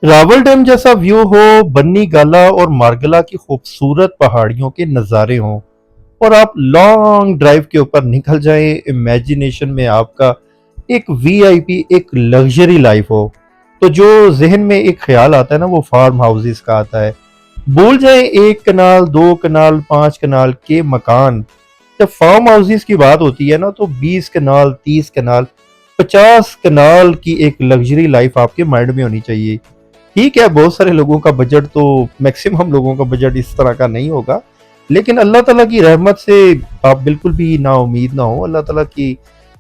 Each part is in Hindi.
रावल डैम जैसा व्यू हो, बन्नी गाला और मार्गला की खूबसूरत पहाड़ियों के नज़ारे हों और आप लॉन्ग ड्राइव के ऊपर निकल जाएं, इमेजिनेशन में आपका एक वीआईपी एक लग्जरी लाइफ हो, तो जो जहन में एक ख्याल आता है ना वो फार्म हाउसेस का आता है। भूल जाए एक कनाल, दो कनाल, पांच कनाल के मकान। जब फार्म हाउसेस की बात होती है ना तो 20 कनाल, 30 कनाल, 50 कनाल की एक लग्जरी लाइफ आपके माइंड में होनी चाहिए। ठीक है, बहुत सारे लोगों का बजट तो मैक्सिमम लोगों का बजट इस तरह का नहीं होगा, लेकिन अल्लाह ताला की रहमत से आप बिल्कुल भी ना उम्मीद ना हो। अल्लाह ताला की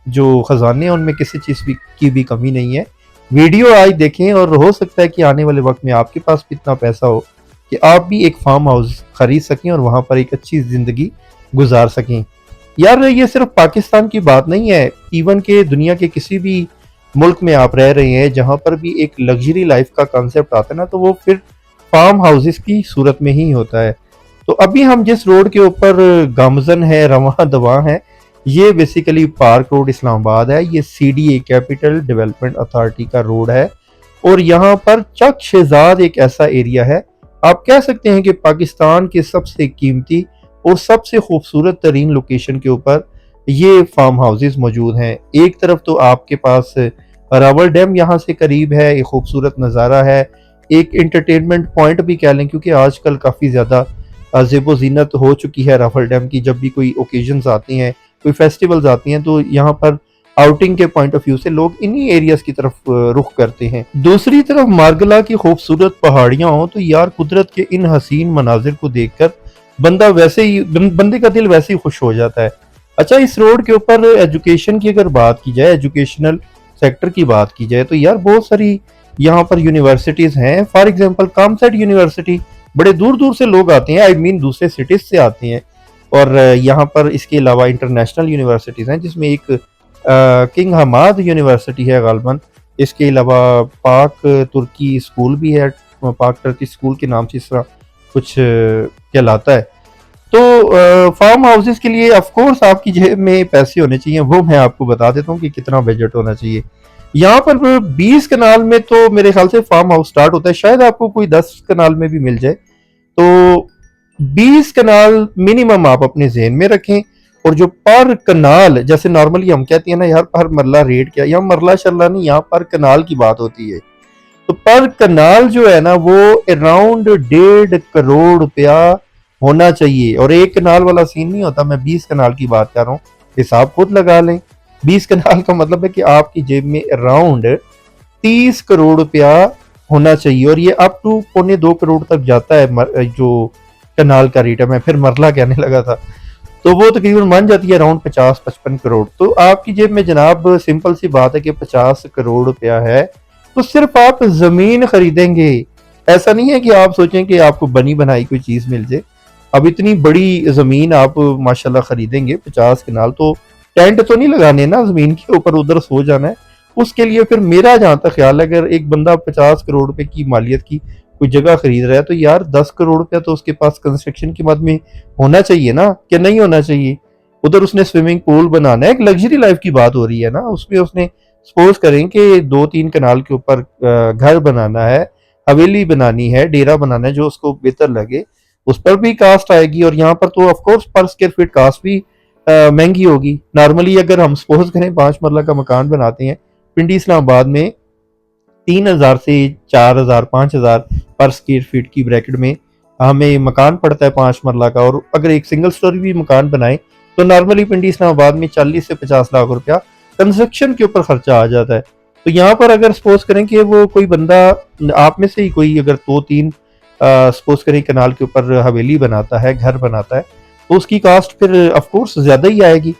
जो खजाने हैं उनमें किसी चीज़ की भी कमी नहीं है। वीडियो आज देखें और हो सकता है कि आने वाले वक्त में आपके पास भी इतना पैसा हो कि आप भी एक फार्म हाउस खरीद सकें और वहाँ पर एक अच्छी ज़िंदगी गुजार सकें। यार ये सिर्फ पाकिस्तान की बात नहीं है, इवन के दुनिया के किसी भी मुल्क में आप रह रहे हैं जहां पर भी एक लग्जरी लाइफ का कॉन्सेप्ट आता है ना तो वो फिर फार्म हाउसेस की सूरत में ही होता है। तो अभी हम जिस रोड के ऊपर गामजन है, रवां दवा है, ये बेसिकली पार्क रोड इस्लामाबाद है। ये सीडीए कैपिटल डेवलपमेंट अथॉरिटी का रोड है और यहाँ पर चक शहजाद एक ऐसा एरिया है, आप कह सकते हैं कि पाकिस्तान के सबसे कीमती और सबसे खूबसूरत तरीन लोकेशन के ऊपर ये फार्म हाउसेस मौजूद हैं। एक तरफ तो आपके पास रावल डैम यहाँ से करीब है, एक खूबसूरत नज़ारा है, एक इंटरटेनमेंट पॉइंट भी कह लें क्योंकि आजकल काफ़ी ज़्यादा ज़ेबो ज़ीनत हो चुकी है रावल डैम की। जब भी कोई ओकेजन्स आती हैं, कोई फेस्टिवल्स आती हैं तो यहाँ पर आउटिंग के पॉइंट ऑफ व्यू से लोग इन्हीं एरियाज की तरफ रुख करते हैं। दूसरी तरफ मार्गला की खूबसूरत पहाड़ियाँ हों तो यार कुदरत के इन हसीन मनाजिर को देखकर बंदे का दिल वैसे ही खुश हो जाता है। अच्छा, इस रोड के ऊपर एजुकेशन की अगर बात की जाए, एजुकेशनल सेक्टर की बात की जाए तो यार बहुत सारी यहाँ पर यूनिवर्सिटीज हैं। फॉर एग्जांपल कामसेट यूनिवर्सिटी, बड़े दूर दूर से लोग आते हैं, आई मीन दूसरे सिटीज से आते हैं। और यहाँ पर इसके अलावा इंटरनेशनल यूनिवर्सिटीज हैं जिसमें एक किंग हमाद यूनिवर्सिटी है गालबन। इसके अलावा पाक तुर्की स्कूल भी है, पाक तुर्की स्कूल के नाम से इस तरह कुछ कहलाता है। तो फार्म हाउसेस के लिए ऑफ कोर्स आपकी जेब में पैसे होने चाहिए, वो मैं आपको बता देता हूँ कि कितना बजट होना चाहिए। यहाँ पर 20 कनाल में तो मेरे ख्याल से फार्म हाउस स्टार्ट होता है, शायद आपको कोई 10 कनाल में भी मिल जाए। तो 20 कनाल मिनिमम आप अपने जहन में रखें। और जो पर कनाल, जैसे नॉर्मली हम कहते हैं ना यार पर मरला रेट क्या, यहाँ मरला शरला नहीं, यहाँ पर कनाल की बात होती है। तो पर कनाल जो है ना वो अराउंड 1.5 करोड़ रुपया होना चाहिए। और एक कनाल वाला सीन नहीं होता, मैं 20 कनाल की बात कर रहा हूँ, हिसाब खुद लगा लें। 20 कनाल का मतलब है कि आपकी जेब में अराउंड 30 करोड़ रुपया होना चाहिए और ये अप टू 1.25 करोड़ तक जाता है जो कनाल का रेट है। मैं फिर मरला कहने लगा था, तो वो तकरीबन मान जाती है अराउंड 50-55 करोड़। तो आपकी जेब में जनाब सिंपल सी बात है कि 50 करोड़ रुपया है तो सिर्फ आप जमीन खरीदेंगे। ऐसा नहीं है कि आप सोचें कि आपको बनी बनाई कोई चीज मिल जाए। अब इतनी बड़ी जमीन आप माशाल्लाह खरीदेंगे 50 कनाल, तो टेंट तो नहीं लगाने ना जमीन के ऊपर, उधर सो जाना है। उसके लिए फिर मेरा जहां तक ख्याल है, अगर एक बंदा 50 करोड़ रुपए की मालियत की कोई जगह खरीद रहा है तो यार 10 करोड़ रुपया तो उसके पास कंस्ट्रक्शन की मद में होना चाहिए ना, क्या नहीं होना चाहिए। उधर उसने स्विमिंग पूल बनाना है, एक लग्जरी लाइफ की बात हो रही है ना, उसमें उसने सपोज करें कि 2-3 कनाल के ऊपर घर बनाना है, हवेली बनानी है, डेरा बनाना है, जो उसको बेहतर लगे उस पर भी कास्ट आएगी। और यहाँ पर तो ऑफकोर्स पर स्क्वायर फीट कास्ट भी महंगी होगी। नॉर्मली अगर हम सपोज करें 5 मरला का मकान बनाते हैं पिंडी इस्लामाबाद में, 3,000 से 4,000 5,000 पर स्क्वायर फीट की ब्रैकेट में हमें मकान पड़ता है 5 मरला का। और अगर एक सिंगल स्टोरी भी मकान बनाए तो नॉर्मली पिंडी इस्लामाबाद में 40 से 50 लाख रुपया कंस्ट्रक्शन के ऊपर खर्चा आ जाता है। तो यहाँ पर अगर सपोज करें कि वो कोई बंदा आप में से ही कोई अगर 2-3 सपोज करें कनाल के ऊपर हवेली बनाता है, घर बनाता है, तो उसकी कास्ट फिर ऑफ कोर्स ज्यादा ही आएगी।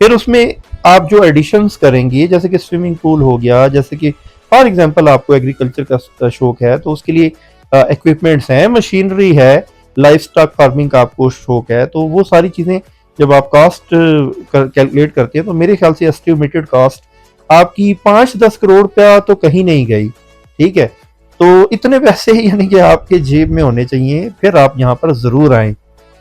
फिर उसमें आप जो एडिशंस करेंगे, जैसे कि स्विमिंग पूल हो गया, जैसे कि फॉर एग्जांपल आपको एग्रीकल्चर का शौक है तो उसके लिए इक्विपमेंट्स हैं, मशीनरी है, लाइफ स्टॉक फार्मिंग का आपको शौक है, तो वो सारी चीजें जब आप कास्ट कैलकुलेट करते हैं तो मेरे ख्याल से एस्टिमेटेड कास्ट आपकी 5-10 करोड़ रुपया तो कहीं नहीं गई। ठीक है, तो इतने पैसे यानी कि आपके जेब में होने चाहिए, फिर आप यहाँ पर जरूर आए।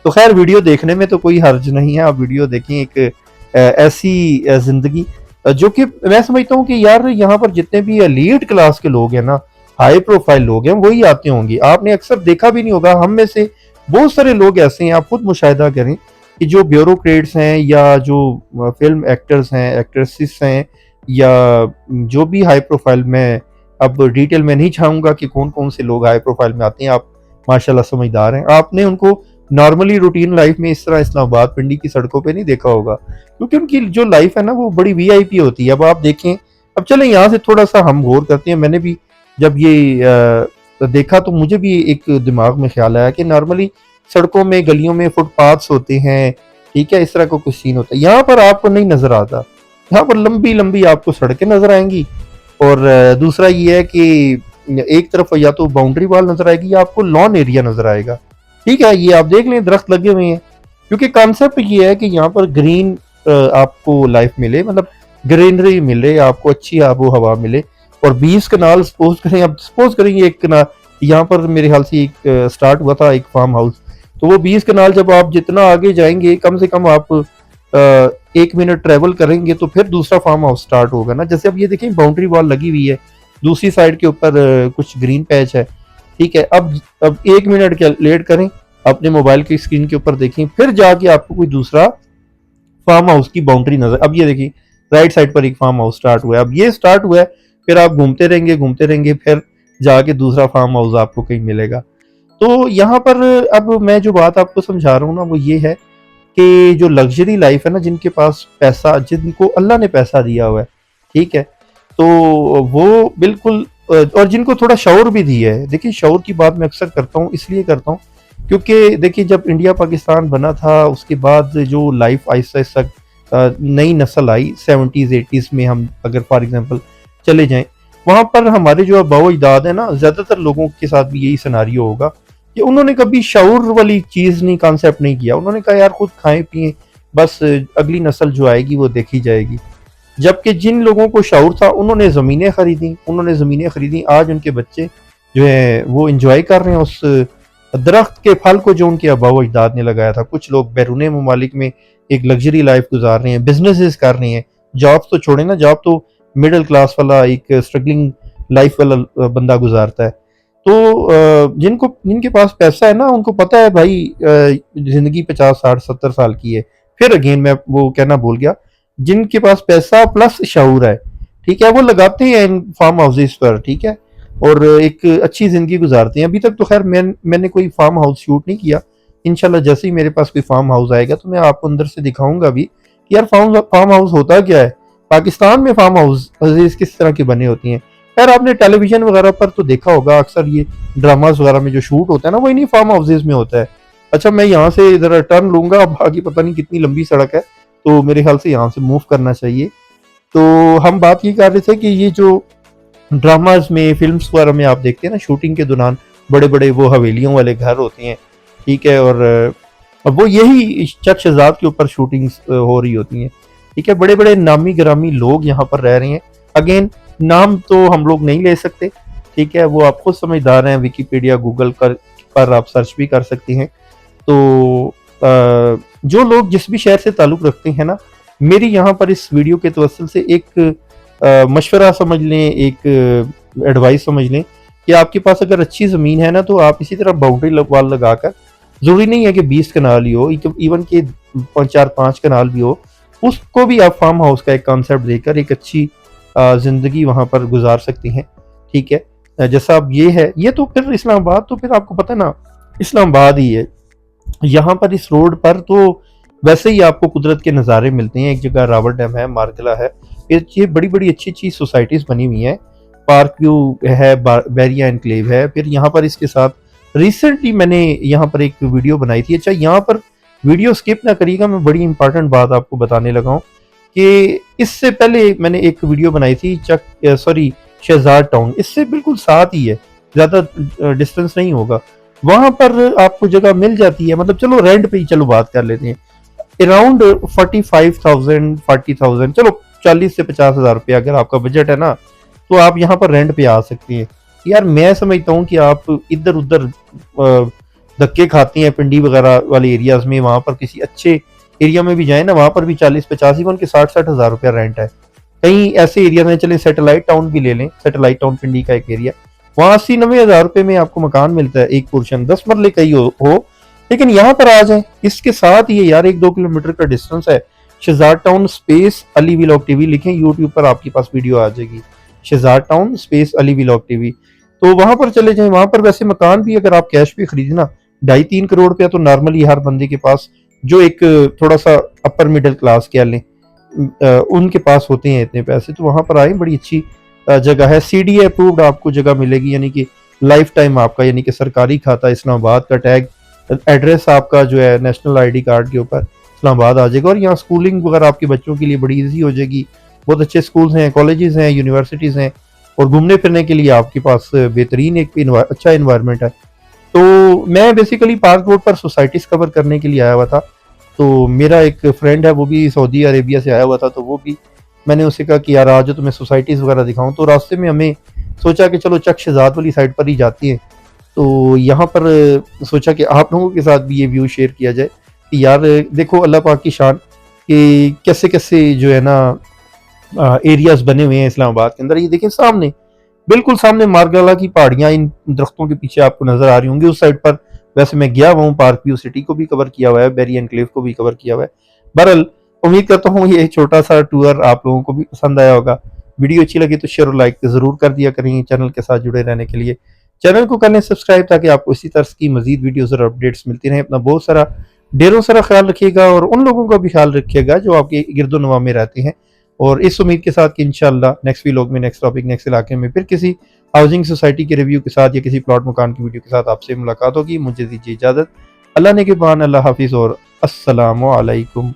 तो खैर वीडियो देखने में तो कोई हर्ज नहीं है, आप वीडियो देखें। एक ऐसी जिंदगी जो कि मैं समझता हूँ कि यार यहाँ पर जितने भी एलीट क्लास के लोग हैं ना, हाई प्रोफाइल लोग हैं वही आते होंगे। आपने अक्सर देखा भी नहीं होगा, हम में से बहुत सारे लोग ऐसे हैं, आप खुद मुशाहिदा करें कि जो ब्यूरोक्रेट्स हैं या जो फिल्म एक्टर्स हैं, एक्ट्रेसेस हैं, या जो भी हाई प्रोफाइल में, अब डिटेल में नहीं चाहूँगा कि कौन-कौन से लोग हाई प्रोफाइल में आते हैं, आप माशाल्लाह समझदार हैं। आपने उनको नॉर्मली रूटीन लाइफ में इस तरह इस्लामाबाद, पिंडी की सड़कों पे नहीं देखा होगा, क्योंकि उनकी जो लाइफ है ना वो बड़ी वीआईपी होती है। अब आप देखें, अब चलें यहाँ से थोड़ा-सा हम गौर करते हैं। मैंने भी जब ये देखा तो मुझे भी एक दिमाग में ख्याल आया कि नॉर्मली सड़कों में, गलियों में फुटपाथ्स होते हैं, ठीक है? इस तरह का कुछ सीन होता है। यहाँ पर आपको नहीं नज़र आता। यहाँ पर लंबी-लंबी आपको सड़कें नज़र आएँगी, और दूसरा ये है कि एक तरफ या तो बाउंड्री वॉल नज़र आएगी या आपको लॉन एरिया नज़र आएगा, ठीक है? ये आप देख लें, दरख्त लगे हुए हैं, क्योंकि कॉन्सेप्ट ये है कि यहाँ पर ग्रीन आपको लाइफ मिले, मतलब ग्रीनरी मिले, आपको अच्छी आबो हवा मिले। और 20 कनाल सपोज करें, अब सपोज करें ये एक कनाल यहाँ पर मेरे ख्याल से एक स्टार्ट हुआ था एक फार्म हाउस, तो वो 20 कनाल जब आप जितना आगे जाएंगे कम से कम आप 1 मिनट ट्रेवल करेंगे तो फिर दूसरा फार्म हाउस स्टार्ट होगा ना। जैसे अब ये देखें, बाउंड्री वॉल लगी हुई है, दूसरी साइड के ऊपर कुछ ग्रीन पैच है, ठीक है? अब 1 मिनट कैलकुलेट करें, अपने मोबाइल की स्क्रीन के ऊपर देखें, फिर जाके आपको कोई दूसरा फार्म हाउस की बाउंड्री नजर, अब ये देखिए राइट साइड पर एक फार्म हाउस स्टार्ट हुआ है, अब ये स्टार्ट हुआ है, फिर आप घूमते रहेंगे, फिर जाके दूसरा फार्म हाउस आपको कहीं मिलेगा। तो यहाँ पर अब मैं जो बात आपको समझा रहा हूँ ना वो ये है कि जो लग्जरी लाइफ है ना, जिनके पास पैसा, जिनको अल्लाह ने पैसा दिया हुआ है, ठीक है, तो वो बिल्कुल और जिनको थोड़ा शऊर भी दिया है। देखिए, शऊर की बात मैं अक्सर करता हूँ, इसलिए करता हूँ क्योंकि देखिए जब इंडिया पाकिस्तान बना था उसके बाद जो लाइफ आहिस्ता आहिस्ता नई नस्ल आई 70s 80s में, हम अगर फॉर एग्जांपल चले जाएं, वहाँ पर हमारे जो आबाओ अजदाद है ना, ज़्यादातर लोगों के साथ भी यही सिनारियो होगा कि उन्होंने कभी शऊर वाली चीज़ नहीं, कॉन्सेप्ट नहीं किया। उन्होंने कहा यार खुद खाएं पिएं, बस अगली नस्ल जो आएगी वो देखी जाएगी। जबकि जिन लोगों को शऊर था उन्होंने ज़मीनें खरीदी, आज उनके बच्चे जो है वो इंजॉय कर रहे हैं उस दरख्त के फल को जो उनके आबाओ अजदाद ने लगाया था। कुछ लोग बैरून ममालिक में एक लग्जरी लाइफ गुजार रहे हैं, बिजनेसेस कर रहे हैं, जॉब तो छोड़े ना, जॉब तो मिडिल क्लास वाला एक स्ट्रगलिंग लाइफ वाला बंदा गुजारता है। तो जिनके पास पैसा है ना, उनको पता है भाई जिंदगी 50 60 70 साल की है। फिर अगेन मैं वो कहना भूल गया, जिनके पास पैसा प्लस शऊर है, ठीक है, वो लगाते हैं इन फार्म हाउसेस पर, ठीक है, और एक अच्छी जिंदगी गुजारते हैं। अभी तक तो खैर मैंने कोई फार्म हाउस शूट नहीं किया। इंशाल्लाह जैसे ही मेरे पास कोई फार्म हाउस आएगा तो मैं आपको अंदर से दिखाऊंगा भी कि यार फार्म हाउस होता क्या है, पाकिस्तान में फार्म हाउस किस तरह की बनी होती हैं। यार आपने टेलीविजन वगैरह पर तो देखा होगा, अक्सर ये ड्रामास वगैरह में जो शूट होता है ना वो इन्हीं फार्म हाउसेज में होता है। अच्छा, मैं यहाँ से इधर टर्न लूंगा, अब आगे पता नहीं कितनी लंबी सड़क है, तो मेरे ख्याल से यहाँ से मूव करना चाहिए। तो हम बात ये कर रहे थे कि ये जो ड्रामाज में, फिल्म्स वगैरह में आप देखते हैं ना, शूटिंग के दौरान बड़े बड़े वो हवेलियों वाले घर होते हैं, ठीक है, और अब वो यही चक शहजाद के ऊपर शूटिंग हो रही होती हैं, ठीक है। बड़े बड़े नामी गिरामी लोग यहाँ पर रह रहे हैं। अगेन नाम तो हम लोग नहीं ले सकते, ठीक है, वो आप खुद समझदार हैं, विकीपीडिया गूगल पर आप सर्च भी कर सकते हैं। तो जो लोग जिस भी शहर से ताल्लुक़ रखते हैं ना, मेरी यहाँ पर इस वीडियो के तवस्सुल से एक मशवरा समझ लें, एक एडवाइस समझ लें कि आपके पास अगर अच्छी ज़मीन है ना, तो आप इसी तरह बाउंड्री वॉल लगाकर, ज़रूरी नहीं है कि 20 कनाल ही हो, इवन कि 4-5 कनाल भी हो, उसको भी आप फार्म हाउस का एक कॉन्सेप्ट देकर एक अच्छी ज़िंदगी वहाँ पर गुजार सकती हैं, ठीक है। जैसा अब ये है, ये तो फिर इस्लामाबाद, तो फिर आपको पता है ना इस्लामाबाद ही है। यहाँ पर इस रोड पर तो वैसे ही आपको कुदरत के नज़ारे मिलते हैं। एक जगह रावल डैम है, मारगला है, ये बड़ी बड़ी अच्छी अच्छी सोसाइटीज़ बनी हुई हैं। पार्क व्यू है, बैरिया एनक्लेव है। फिर यहाँ पर इसके साथ रिसेंटली मैंने यहाँ पर एक वीडियो बनाई थी। अच्छा, यहाँ पर वीडियो स्किप ना करिएगा, मैं बड़ी इंपॉर्टेंट बात आपको बताने लगा हूँ कि इससे पहले मैंने एक वीडियो बनाई थी शहजाद टाउन, इससे बिल्कुल साथ ही है, ज़्यादा डिस्टेंस नहीं होगा। वहाँ पर आपको जगह मिल जाती है, मतलब चलो रेंट पे ही चलो बात कर लेते हैं, अराउंड 40,000 चलो 40 से 50,000 रुपये अगर आपका बजट है ना, तो आप यहाँ पर रेंट पे आ सकती हैं। यार मैं समझता हूँ कि आप इधर उधर धक्के खाती हैं पिंडी वगैरह वाले एरियाज में, वहाँ पर किसी अच्छे एरिया में भी जाए ना, वहाँ पर भी 40-50 इवन के 60-60 हज़ार रुपया रेंट है। कहीं ऐसे एरिया में चले, सैटेलाइट टाउन भी ले लें, सैटेलाइट टाउन पिंडी का एक एरिया, वहाँ 80-90 हज़ार रुपए में आपको मकान मिलता है, एक पोर्शन 10 मरले का ही हो। लेकिन यहाँ पर आ जाए, इसके साथ ये यार 1-2 किलोमीटर का डिस्टेंस है, Shahzad town space Ali vlog TV लिखें, यूट्यूब पर आपके पास वीडियो आ जाएगी, Shahzad town space Ali vlog TV. तो वहां पर चले जाएं। वहां पर वैसे मकान भी अगर आप कैश पे खरीदना 2.5-3 करोड़ रुपया तो नॉर्मली हर बंदे के पास, जो एक थोड़ा सा अपर मिडिल क्लास कह लें, उनके पास होते हैं इतने पैसे। तो वहां पर आए, बड़ी अच्छी जगह है, CDA अप्रूव्ड आपको जगह मिलेगी, यानी कि लाइफ टाइम आपका, यानी कि सरकारी खाता इस्लामाबाद का टैग, एड्रेस आपका जो है नेशनल ID कार्ड के ऊपर इस्लामाबाद आ जाएगा। और यहाँ स्कूलिंग वगैरह आपके बच्चों के लिए बड़ी ईजी हो जाएगी। बहुत अच्छे स्कूल्स हैं, कॉलेजेस हैं, यूनिवर्सिटीज़ हैं, और घूमने फिरने के लिए आपके पास बेहतरीन एक अच्छा इन्वायरमेंट है। तो मैं बेसिकली पार्क रोड पर सोसाइटीज़ कवर करने के लिए आया हुआ था। तो मेरा एक फ्रेंड है, वो भी सऊदी अरेबिया से आया हुआ था, तो वो भी, मैंने उससे कहा कि यार आज तुम्हें सोसाइटीज़ वगैरह दिखाऊं। तो रास्ते में हमें सोचा कि चलो चक शहजाद वाली साइड पर ही जाती हैं। तो यहाँ पर सोचा कि आप लोगों के साथ भी ये व्यू शेयर किया जाए कि यार देखो अल्लाह पाक की शान, कि कैसे कैसे जो है ना एरियाज बने हुए हैं इस्लामाबाद के अंदर। ये देखें सामने, बिल्कुल सामने मार्गला की पहाड़ियां इन दरख्तों के पीछे आपको नजर आ रही होंगी। उस साइड पर वैसे मैं गया हुआ हूँ, पार्क व्यू सिटी को भी कवर किया हुआ है, बेरी एनक्लेव को भी कवर किया हुआ है। बहरहाल उम्मीद करता हूँ ये छोटा सा टूर आप लोगों को भी पसंद आया होगा। वीडियो अच्छी लगी तो शेयर और लाइक जरूर कर दिया करें। चैनल के साथ जुड़े रहने के लिए चैनल को कर लें सब्सक्राइब, ताकि आपको इसी तरह की मजीद वीडियोस और अपडेट्स मिलती रहें। अपना बहुत सारा ढेरों सारा ख्याल रखिएगा, और उन लोगों का भी ख्याल रखिएगा जो आपके गिरदोनवा में रहते हैं। और इस उम्मीद के साथ कि इंशाल्लाह नेक्स्ट व्लॉग में, नेक्स्ट टॉपिक, नेक्स्ट इलाके में फिर किसी हाउसिंग सोसाइटी के रिव्यू के साथ या किसी प्लॉट मकान की वीडियो के साथ आपसे मुलाकात होगी। मुझे दीजिए इजाज़त। अल्लाह ने के बान, अल्लाह हाफिज़ और अस्सलामु अलैकुम।